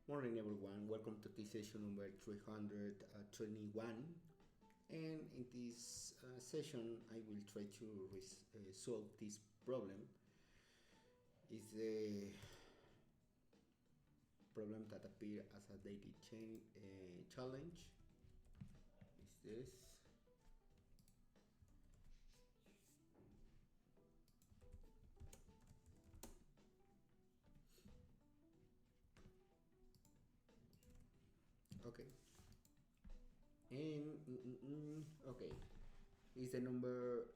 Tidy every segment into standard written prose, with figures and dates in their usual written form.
Morning everyone, welcome to this session number 321, and in this session I will try to solve this problem. Is the problem that appears as a daily challenge. Is this okay? And okay, is the number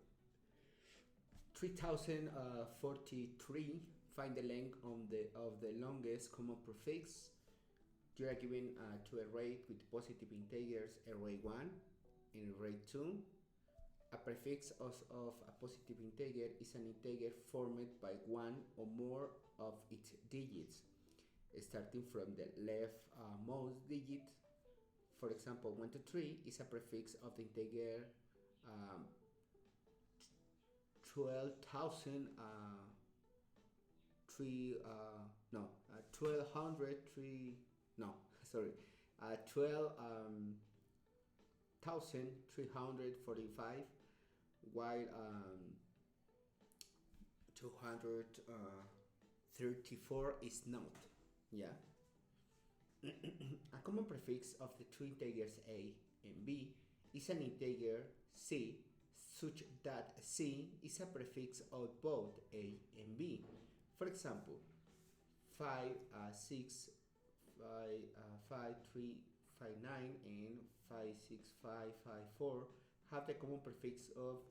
3043. Find the length of the longest common prefix. You are given two arrays with positive integers, array 1 and array 2. A prefix of a positive integer is an integer formed by one or more of its digits, starting from the leftmost digit. For example, 1 to 3 is a prefix of the integer 12,000 12,345, while 234 is not. Yeah. A common prefix of the two integers a and b is an integer c, such that c is a prefix of both a and b. For example, 5, 6, 5, 3, 5, 9 and 5, 6, 5, 5, 4 have the common prefix of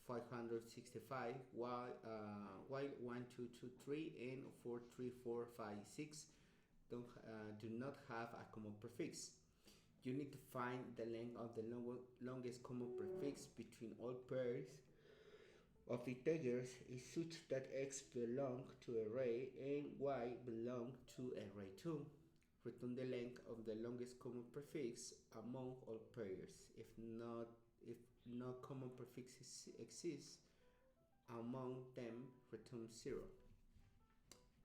565, while 1, 2, 2, 3 and 4, 3, 4, 5, 6 do not have a common prefix. You need to find the length of the longest common prefix between all pairs of integers is such that x belongs to array and y belongs to array 2. Return the length of the longest common prefix among all pairs. If no common prefix exists among them, return 0.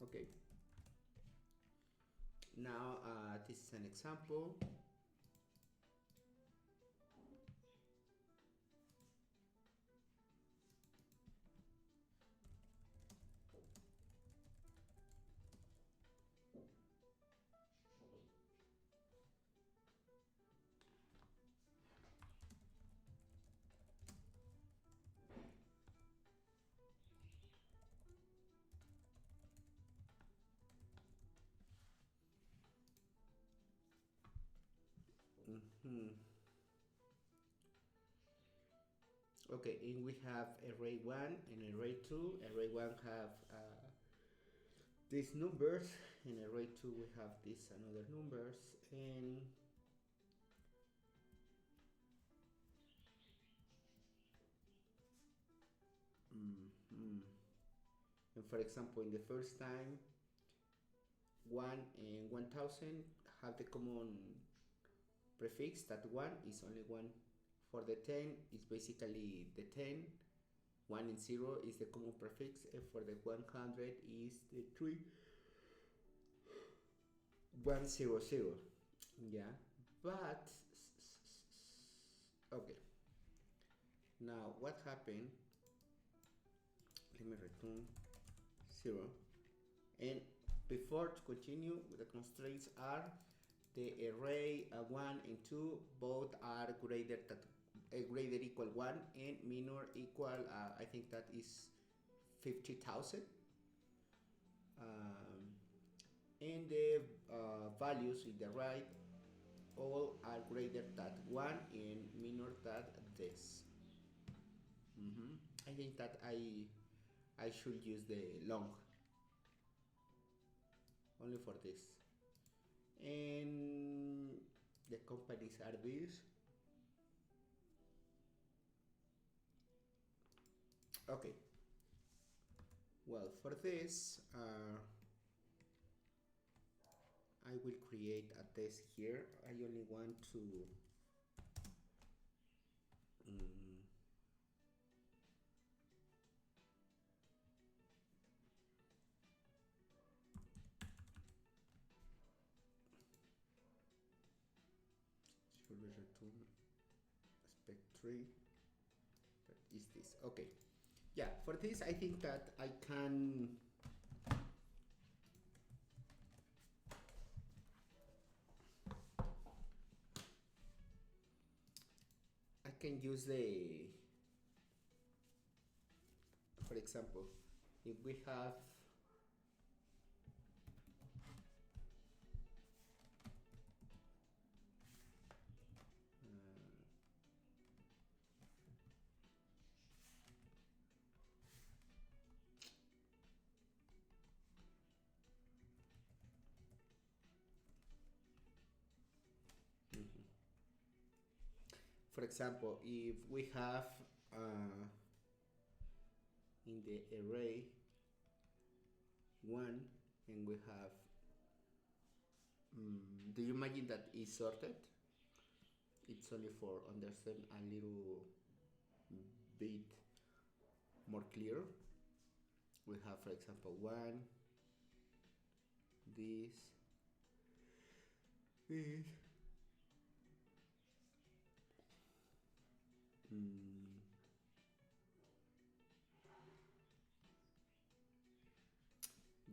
Okay. Now this is an example. Okay, and we have array 1 and array 2. Array 1 have these numbers, and array 2 we have these another numbers, and and for example, in the first time 1 and 1000 have the common prefix that 1 is only 1. For the 10 is basically the 10. 1 and 0 is the common prefix, and for the 100 is the 3 100. Yeah, but okay, now what happened? Let me return 0, and before to continue, the constraints are the array 1 and 2 both are greater equal 1 and minor equal I think that is 50,000, and the values in the right all are greater than 1 and minor than this. I think that I should use the long only for this, and the companies are these. Okay, well, for this I will create a test here. I only want to should we return spec 3, but is this okay? Yeah, for this I think that I can use the, for example, if we have for example, if we have in the array 1 and we have do you imagine that it's sorted? It's only for understand a little bit more clear. We have, for example, 1, this,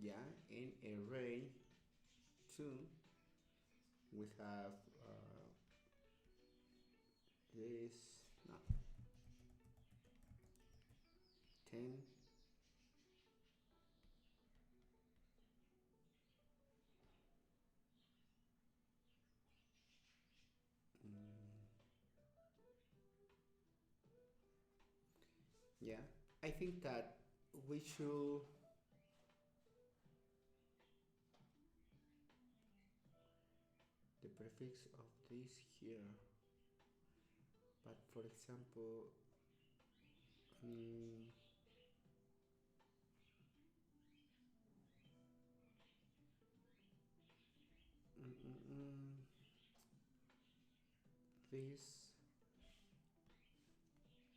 yeah, in array 2 we have this, no, 10, yeah, I think that we should the prefix of this here, but for example this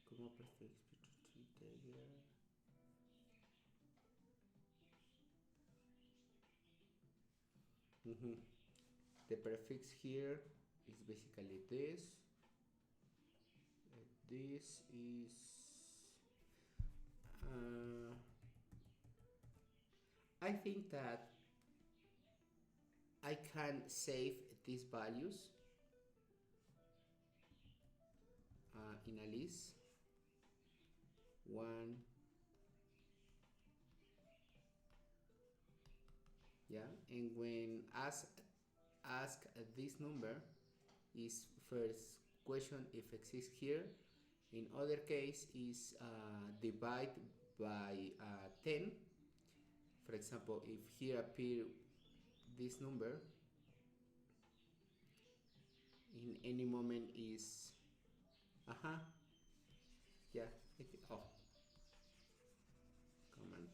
como prefix the prefix here is basically this. This is I think that I can save these values in a list. 1, yeah, and when ask this number is first question if exists here. In other case is divide by 10. For example, if here appear this number, in any moment is yeah, oh, command.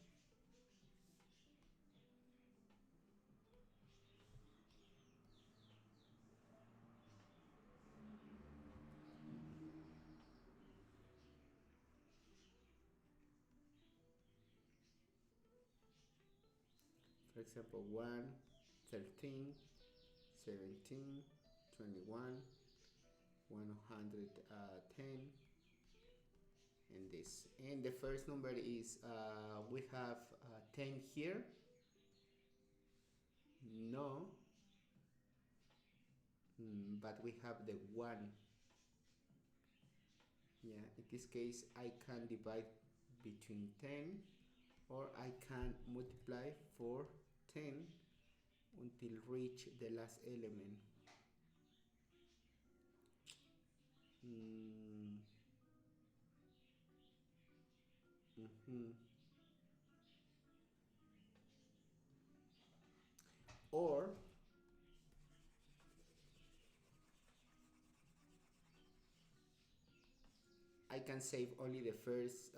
For example, 1, 13, 17, 21, 110, and this. And the first number is we have 10 here. No, but we have the 1. Yeah, in this case I can divide between 10 or I can multiply for 10 until reach the last element. Or I can save only the first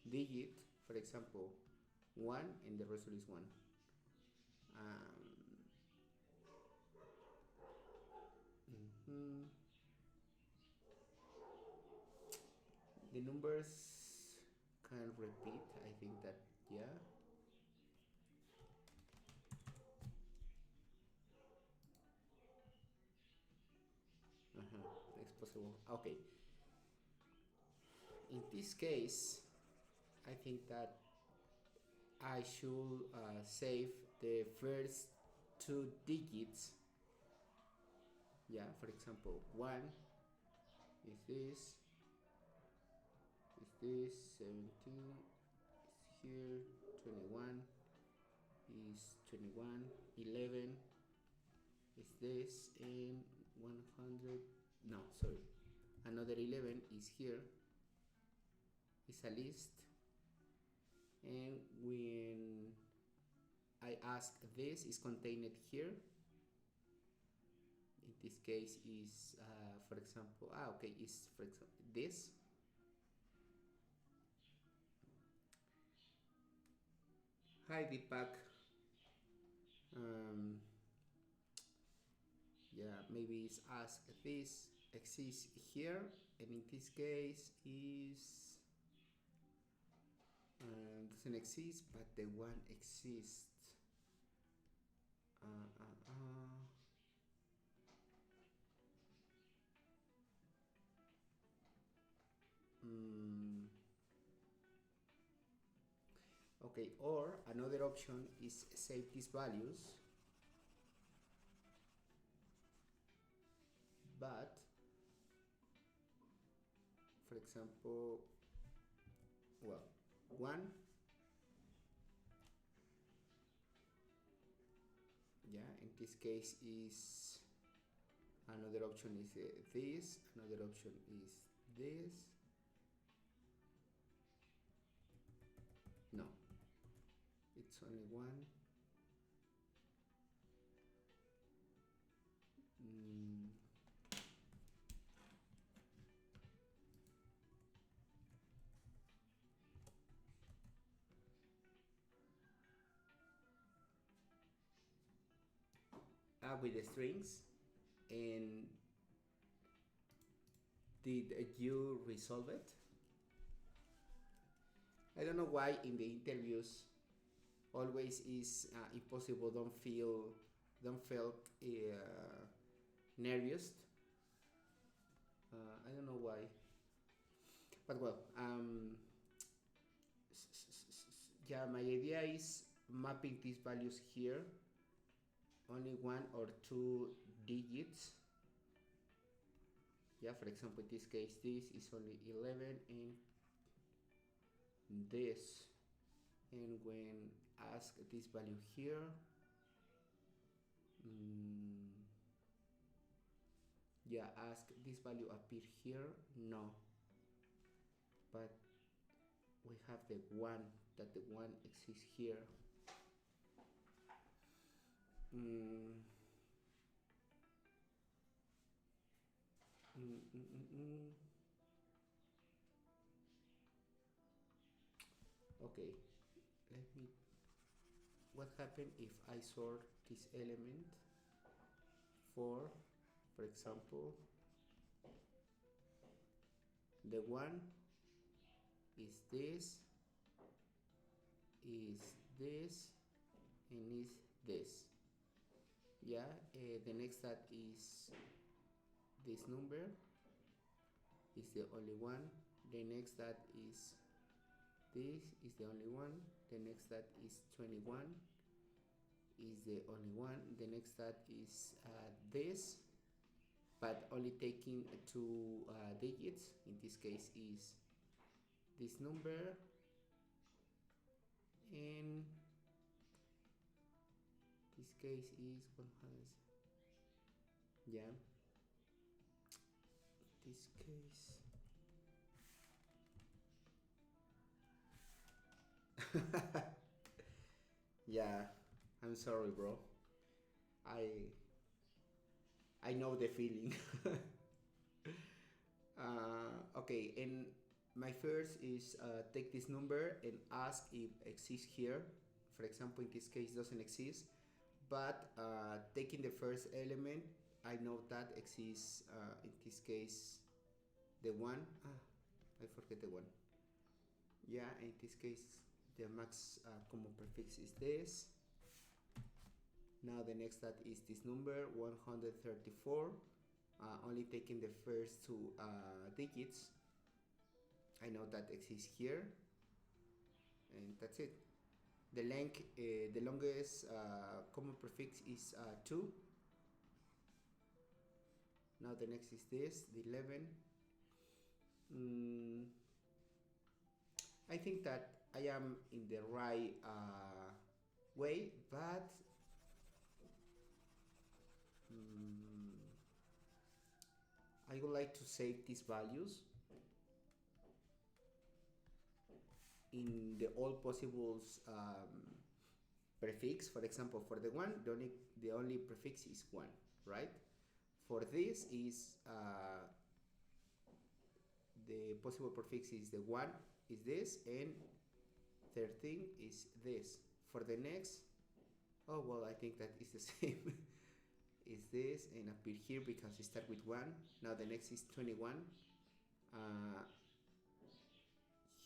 digit, for example 1, and the result is 1. the numbers can repeat. I think that, yeah. It's possible. Okay. In this case, I think that I should save the first two digits. Yeah, for example, 1 is this, 17 is here, 21 is 21, 11 is this, and 100, no, sorry, another 11 is here. It's a list, and when I ask this is contained here. In this case is for example, okay, is for example this. Hi Deepak. Yeah, maybe it's ask this exists here, and in this case is doesn't exist, but the one exists. Okay, or another option is save these values, but for example, well, 1, yeah, in this case is another option is this, another option is this. No, it's only 1. With the strings. And did you resolve it? I don't know why in the interviews always is impossible. Don't feel nervous. I don't know why, but well, yeah, my idea is mapping these values here, only 1 or 2 digits. Yeah, for example, in this case, this is only 11 and this. And when ask this value here, yeah, ask this value appear here, no. But we have the 1, that the 1 exists here. Okay, let me, what happened if I sort this element for example, the 1 is this, and is this. Yeah, the next that is this number is the only one. The next that is this is the only one. The next that is 21 is the only one. The next that is this, but only taking 2 digits. In this case is this number, and this case is 100. Yeah, this case yeah, I'm sorry, bro. I know the feeling. Okay, and my first is take this number and ask if exists here. For example, in this case doesn't exist, but taking the first element, I know that exists. In this case, the 1. I forget the one. Yeah, in this case the max common prefix is this. Now the next that is this number 134, only taking the first two digits. I know that exists here, and that's it. The length, the longest common prefix is 2. Now the next is this, the 11. I think that I am in the right way, but I would like to save these values in the all possible prefix. For example, for the one, the only prefix is 1, right? For this is the possible prefix is the 1 is this, and 13 is this. For the next, oh well, I think that is the same. Is this and appear here because it start with 1. Now the next is 21.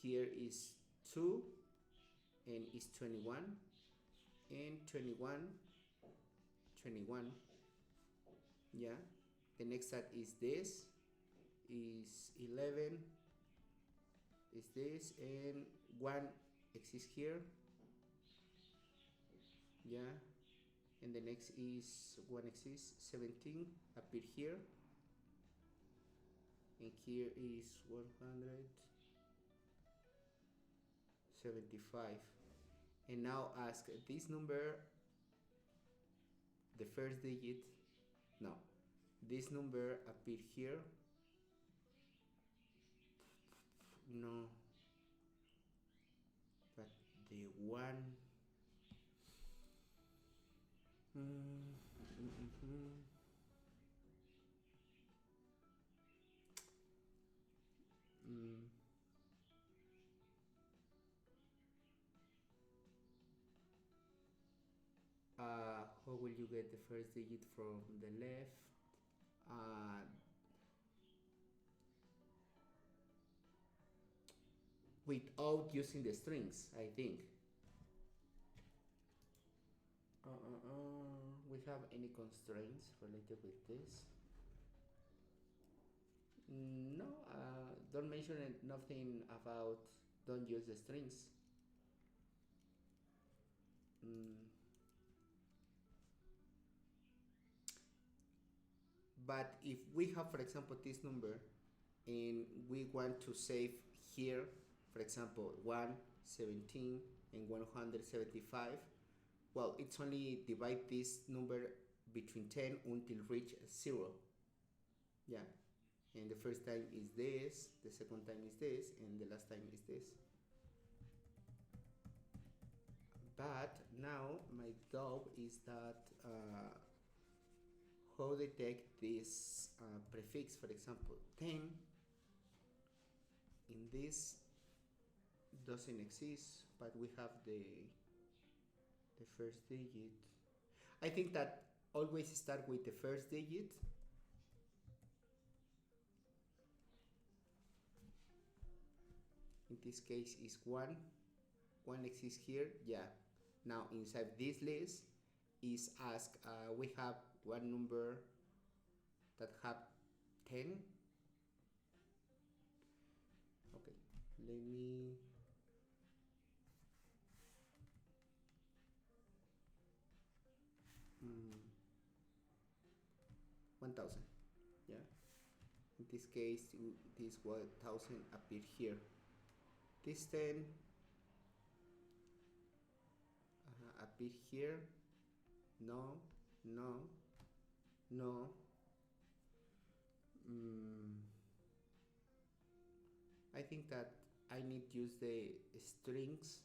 Here is 2 and is 21, and 21, 21. Yeah, the next set is this, is 11, is this, and 1 exists here. Yeah, and the next is 1 exists, 17 appear here, and here is 175. And now ask this number, the first digit, no, this number appear here, no, but the one, how will you get the first digit from the left? Without using the strings, I think. We have any constraints related with this? No, don't mention nothing about don't use the strings. But if we have, for example, this number and we want to save here, for example, 117 and 175, well, it's only divide this number between 10 until reach 0. Yeah, and the first time is this, the second time is this, and the last time is this. But now my doubt is that how detect this prefix, for example, 10 in this doesn't exist, but we have the first digit. I think that always start with the first digit. In this case is 1. 1 exists here, yeah. Now inside this list is asked, we have one number that have 10. Okay, let me 1000. Yeah, in this case this 1000 appear here. This 10 appear here. No, no, no. I think that I need to use the strings.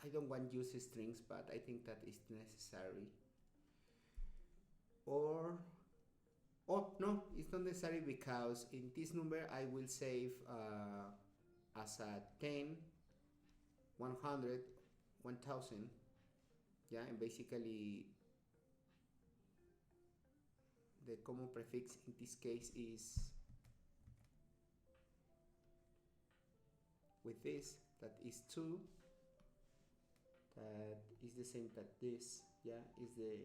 I don't want to use strings, but I think that is necessary. Or, oh no, it's not necessary because in this number I will save as a 10, 100, 1000. Yeah, and basically the common prefix in this case is with this, that is 2, that is the same that this, yeah, is the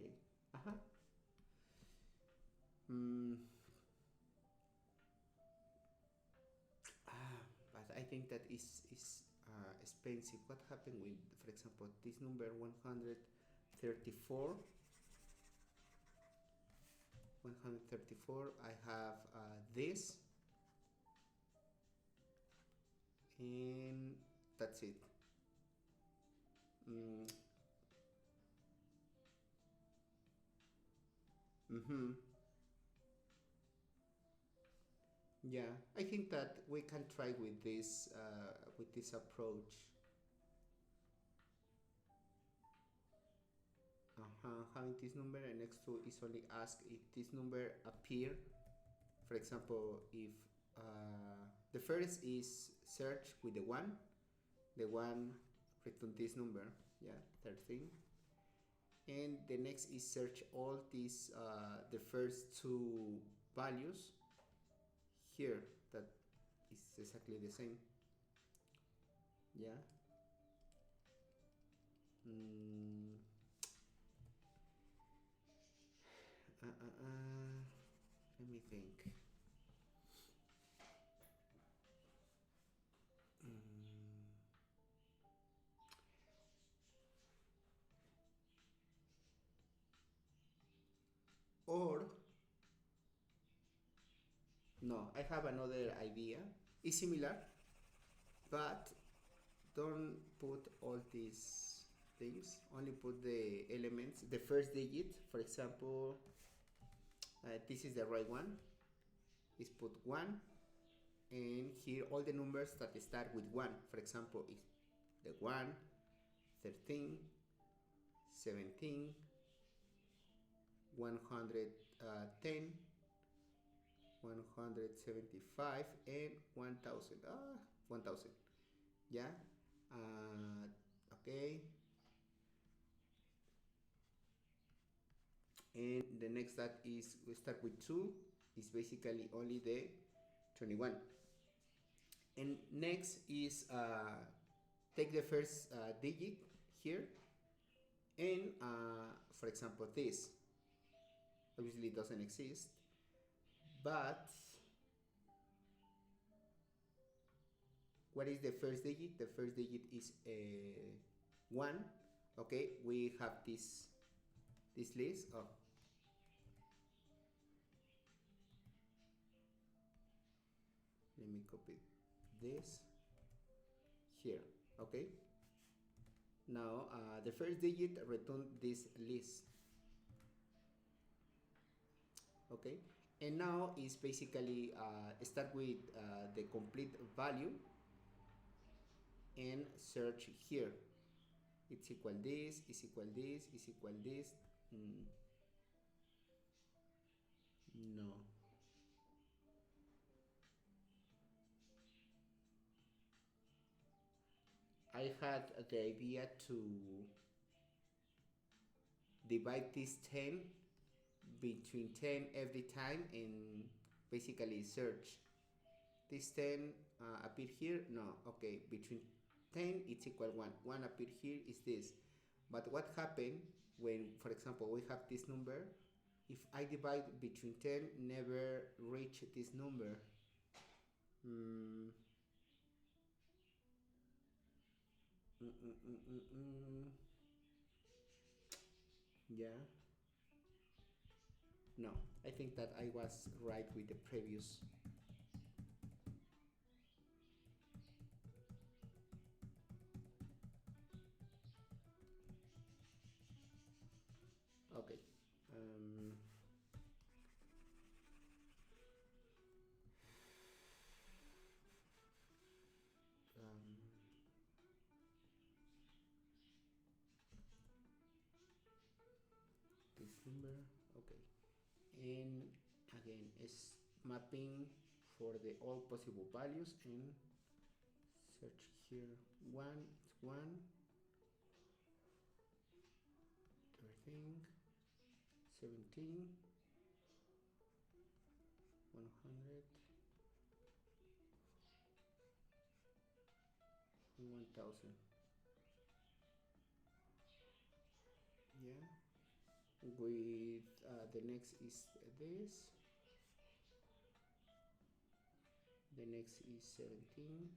but I think that is expensive. What happened with, for example, this number 134? 134, I have this, and that's it. Yeah, I think that we can try with this approach. Having this number, and next to is only ask if this number appear. For example, if the first is search with the one return this number, yeah, 13. And the next is search all these the first two values here, that is exactly the same, yeah. Let me think. Or no, I have another idea. It's similar, but don't put all these things. Only put the elements, the first digit. For example, this is the right one. Is put 1, and here all the numbers that start with 1. For example, is the 1, 13, 17, 110, 175, and 1000. 1000. Yeah. Okay. And the next that is, we start with 2, is basically only the 21. And next is take the first digit here, and for example, this obviously doesn't exist, but what is the first digit? The first digit is 1. Okay, we have this list. Let me copy this here. Okay, now the first digit return this list. Okay, and now is basically start with the complete value and search here. It's equal this, is equal this, is equal this. No. I had the idea to divide this 10 between 10 every time, and basically search this 10 appear here. No, okay, between 10 it's equal 1. 1 appear here is this. But what happened when, for example, we have this number? If I divide between 10, never reach this number. Yeah. No, I think that I was right with the previous. Okay. This number, okay, and again is mapping for the all possible values, and search here 1, it's 1, 13, 17, 100 and 1000. Yeah, with the next is this, the next is 17,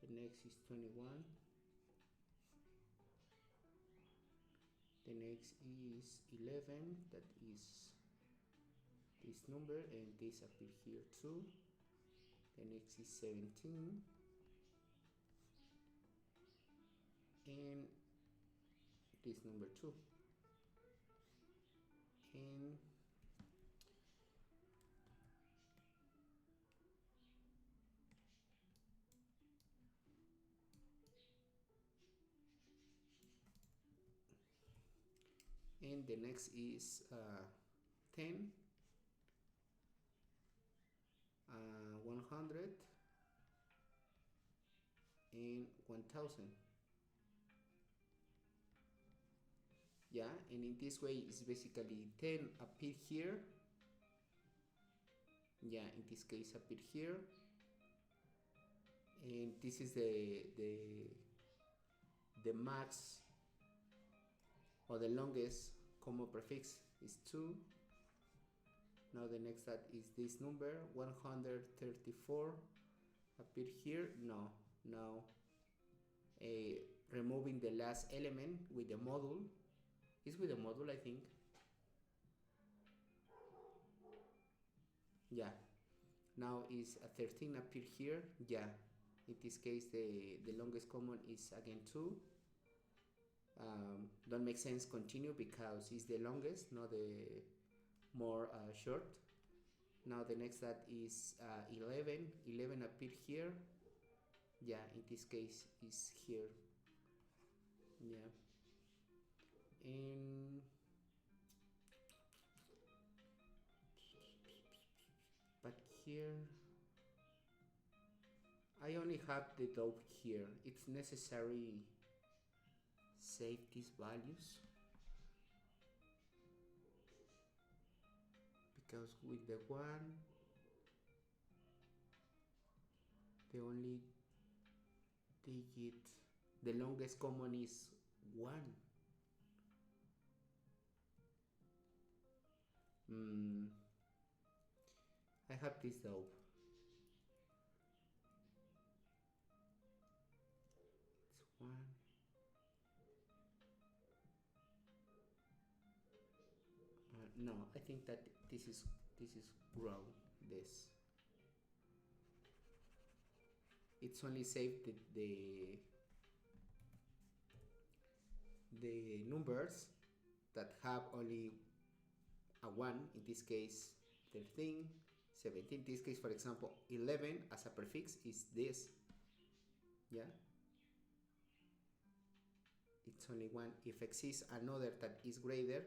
the next is 21, the next is 11, that is this number, and this appear here too. The next is 17, and this number too, and the next is 10, 100, and 1000. Yeah, and in this way it's basically 10 appear here, yeah, in this case appear here, and this is the max or the longest common prefix is 2. Now the next that is this number 134 appear here. No, now removing the last element with the module. Is with the module, I think. Yeah, now is a 13 appear here. Yeah, in this case the longest common is again 2. Don't make sense continue because it's the longest, not the more short. Now the next that is 11 appear here. Yeah, in this case is here. Yeah, and but here I only have the doubt here. It's necessary save these values because with the 1 the only digit, the longest common is 1. I have this doubt. It's 1. No, I think that this is wrong. This it's only saved the numbers that have only a 1, in this case 13, 17, in this case for example 11 as a prefix is this. Yeah, it's only 1. If exists another that is greater,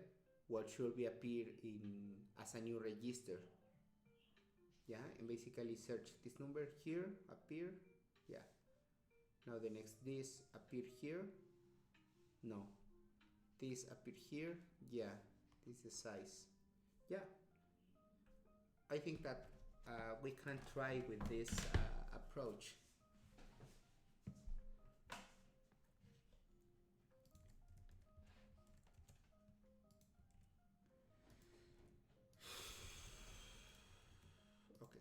what should be appear in as a new register. Yeah, and basically search this number here, appear. Yeah, now the next this appear here. No, this appear here. Yeah, this is the size. Yeah, I think that we can try with this approach. Okay.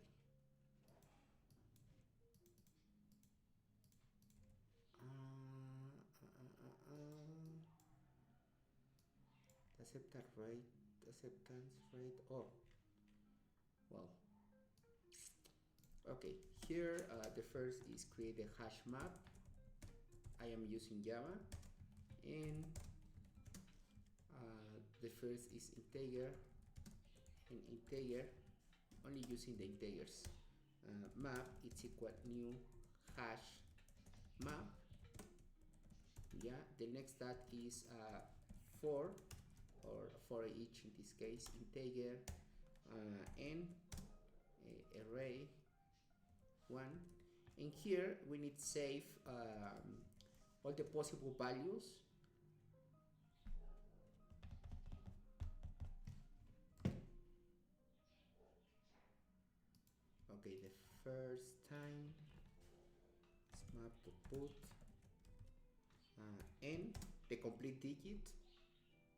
Acceptance rate. Oh, well. Okay, here the first is create a hash map. I am using Java, and the first is integer, and integer only using the integers. Map it's equal new hash map. Yeah, the next that is for, or for each in this case integer, and array 1. And here we need to save all the possible values. first time map to put n, the complete digit,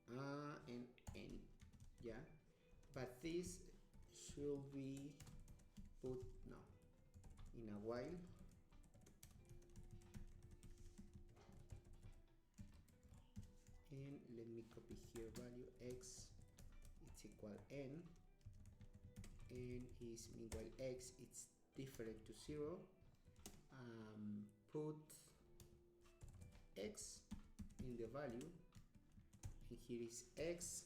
and n, yeah, but this should be put no in a while. And let me copy here value x it's equal n, and is meanwhile x it's different to 0. Put x in the value, and here is x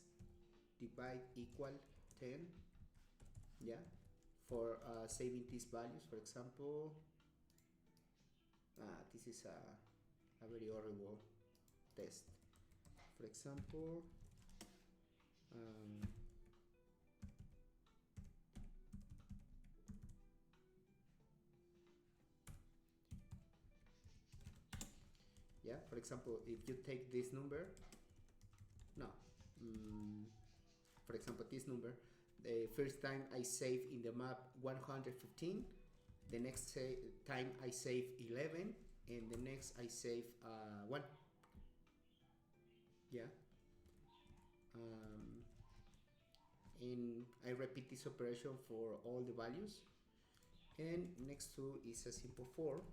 divide equal 10, yeah, for saving these values. For example, this is a very horrible test. For example, yeah, for example, if you take this number, for example, this number, the first time I save in the map 115, the next time I save 11, and the next I save 1. Yeah. And I repeat this operation for all the values. And next to is a simple for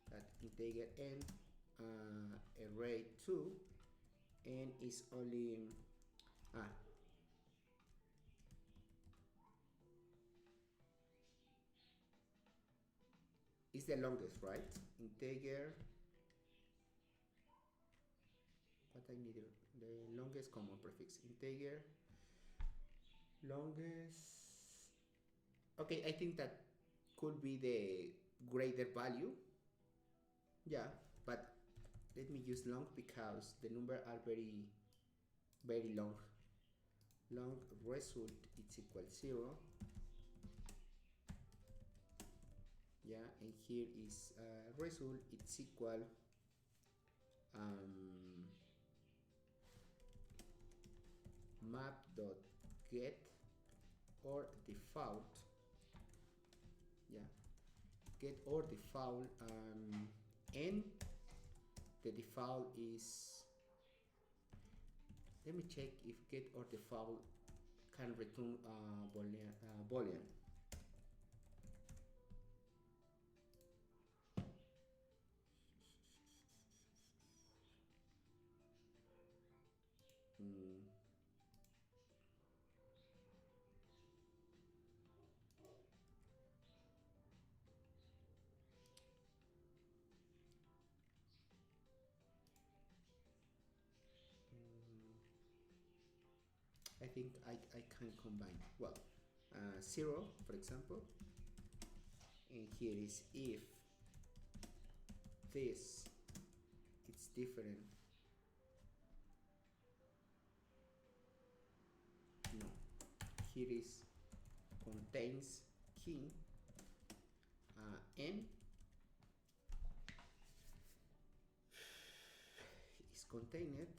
that integer n array 2, and is only is the longest, right? Integer, what I need, the longest common prefix, integer longest. Okay, I think that could be the greater value. Yeah, but let me use long because the number are very long. Long result it's equal 0. Yeah, and here is result it's equal map.get or default. Yeah, get or default, and the default is, let me check if get or default can return boolean. I think I can combine. Well, 0, for example, and here is if this it's different. No, here is contains key n is contained is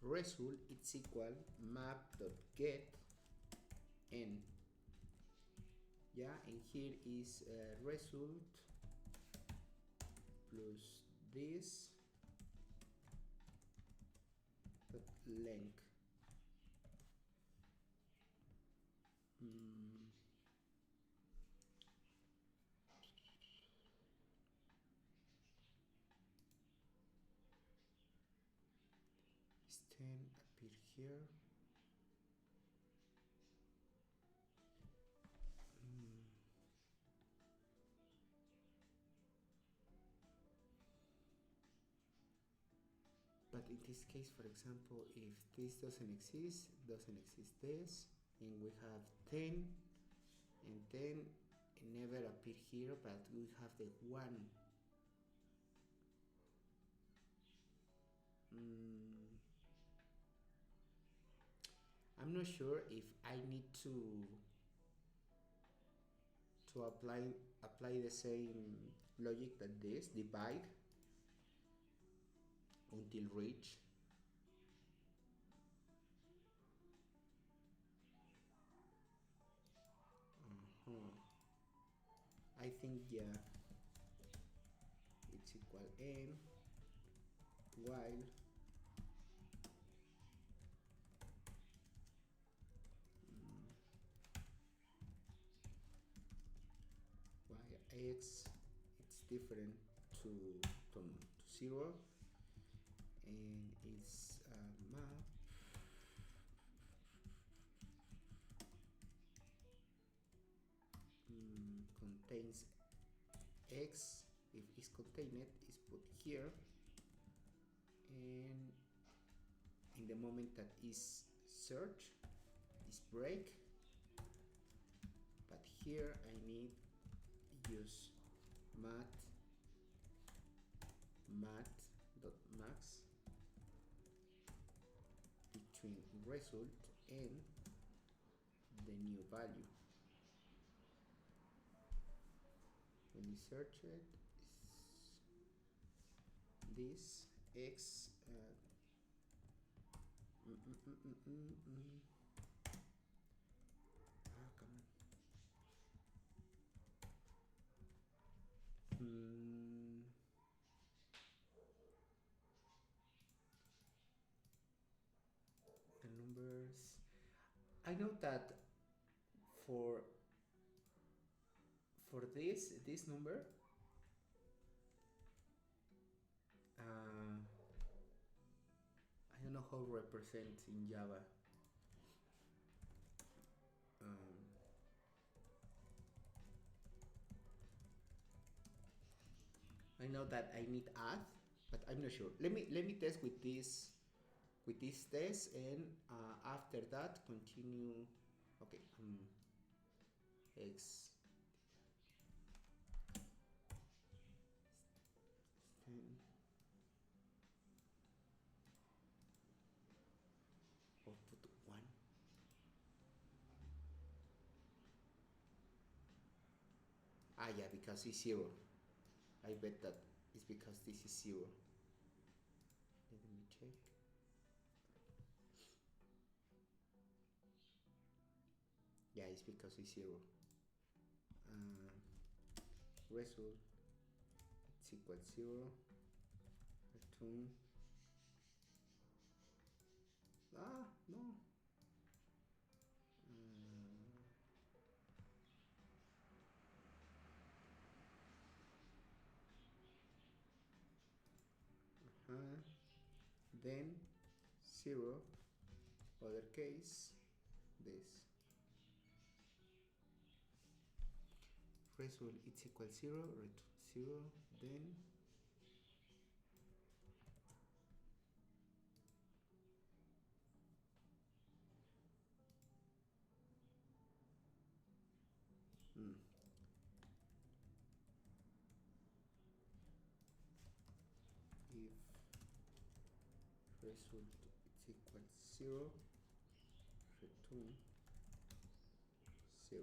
result it's equal map.get n. Yeah, and here is result plus this length. Is 10 appear here? But in this case, for example, if this doesn't exist this, and we have 10 and 10, it never appear here, but we have the 1. I'm not sure if I need to apply the same logic that this, divide until reach. I think, yeah, it's equal n while x it's different to 0, and its map contains x. If it's contained, is put here, and in the moment that is search is break, but here I need use mat.max between result and the new value. When you search it, this x come on. The numbers. I know that for this number, I don't know how to represent in Java. I know that I need add, but I'm not sure. Let me test with this test, and after that continue. Okay. X. Output 1. Yeah, because it's 0. I bet that it's because this is 0. Let me check. Yeah, it's because it's 0. Result it's equal 0. Return. No. Then 0, other case, this. Result it's equal 0, return 0, then if result it's equal 0, return 0.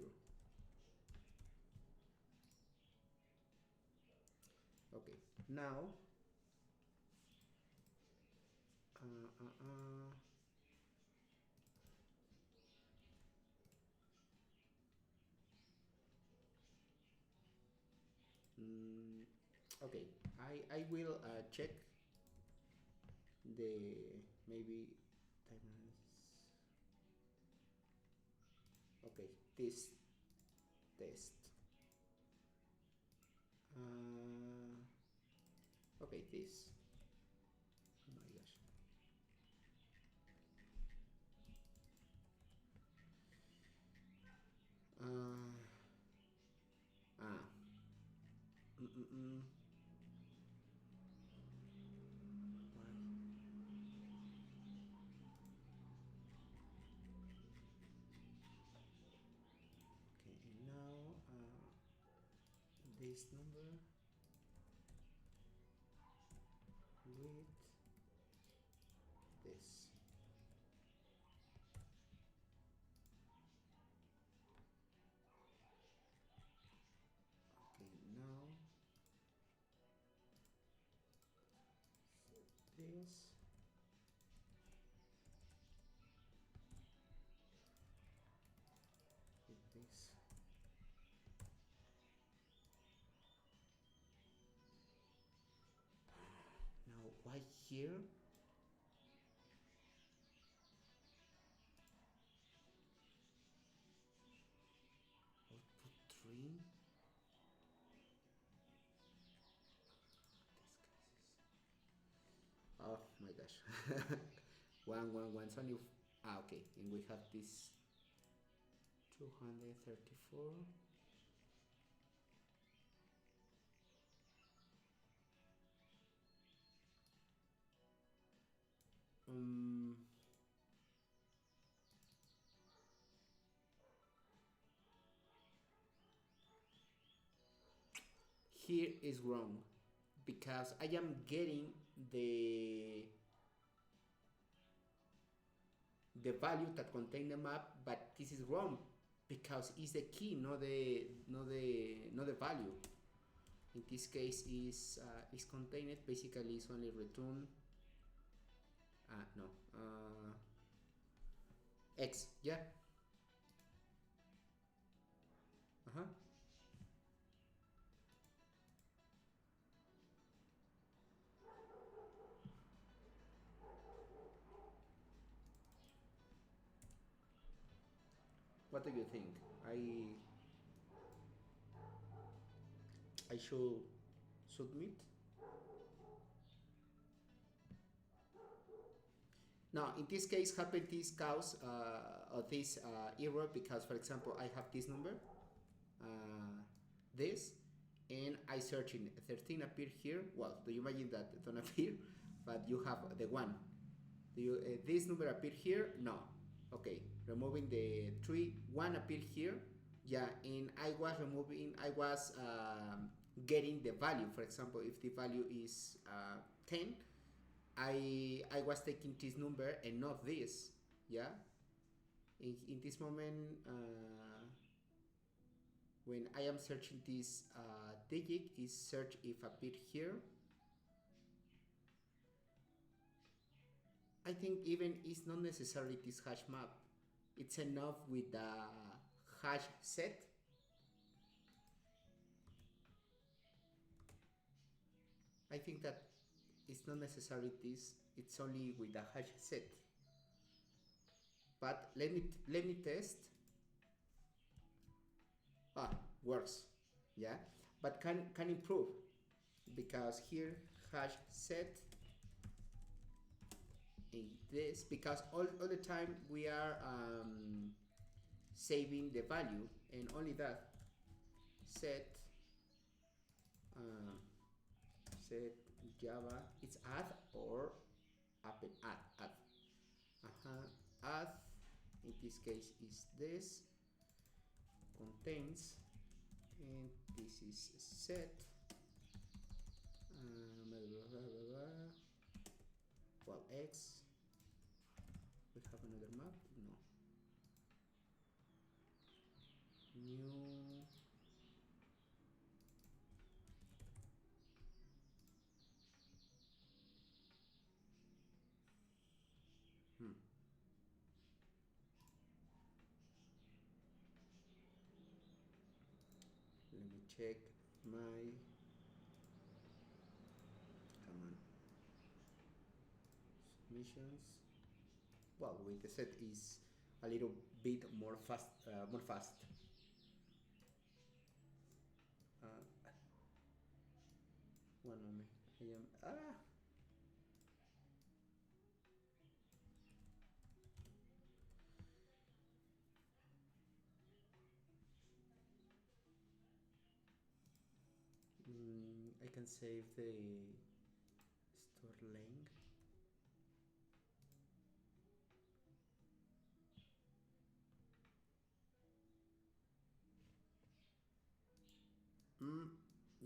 Okay, now okay, I will check the maybe timers. Okay, this test. Okay, this. Oh my gosh. This number with this. Okay, now this. With this. here. Output 3. Oh my gosh. One. So only. Okay. And we have this 234. Here is wrong because I am getting the value that contain the map, but this is wrong because it's the key, not the value. In this case, is contained. Basically, it's only return. No. X. Yeah. What do you think? I should submit. Now, in this case, happen this cause or this error because, for example, I have this number, this, and I search in 13 appear here. Well, do you imagine that it don't appear, but you have the 1. Do you this number appear here? No. Okay, removing the 3, 1 appear here. Yeah, and I was getting the value. For example, if the value is 10, I was taking this number and not this. Yeah. In this moment, when I am searching this digit, is search if appear here. I think even it's not necessarily this hash map. It's enough with the hash set. I think that it's not necessarily this. It's only with the hash set. But let me test. Works. Yeah, but can improve because here hash set. This because all the time we are saving the value and only that set Java it's add or append add add in this case is this contains and this is set well X. We have another map? No. New. Let me check my. Come on. Submissions. Well, with the set is a little bit more fast. One moment. I am I can save the store link.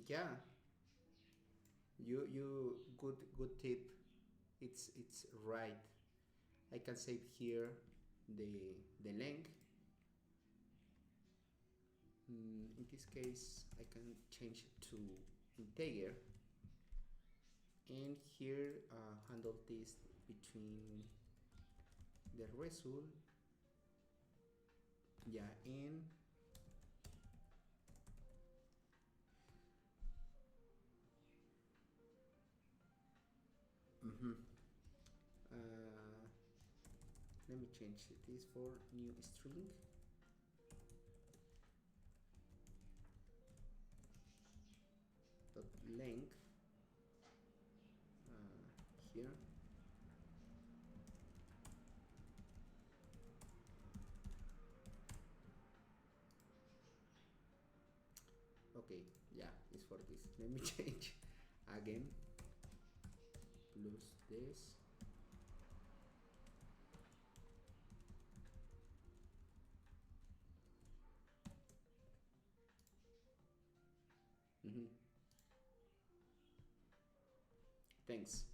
Yeah. You good tip. It's right. I can save here the link. In this case, I can change to integer, and here handle this between the result. Yeah, and Mm-hmm. Let me change this for new string. Dot length here. Okay, yeah, it's for this. Let me change again. Plus this. Mm-hmm. Thanks.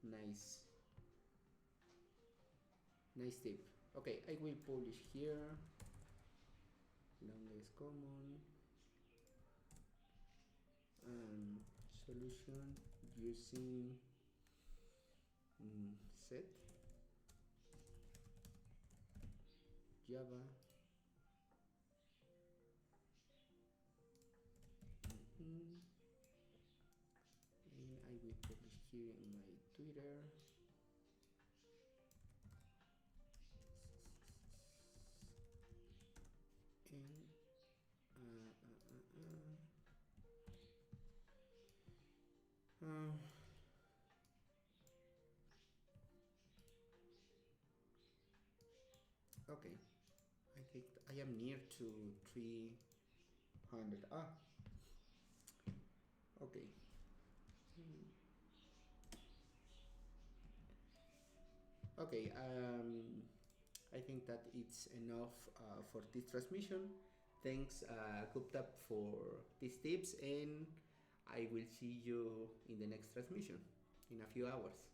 Nice. Nice tip. Okay, I will publish here. Longest common. Solution using set Java. And I will publish here in my Twitter. And okay, I think I am near to 300. Okay. Okay, I think that it's enough for this transmission. Thanks, Gupta, for these tips, and I will see you in the next transmission in a few hours.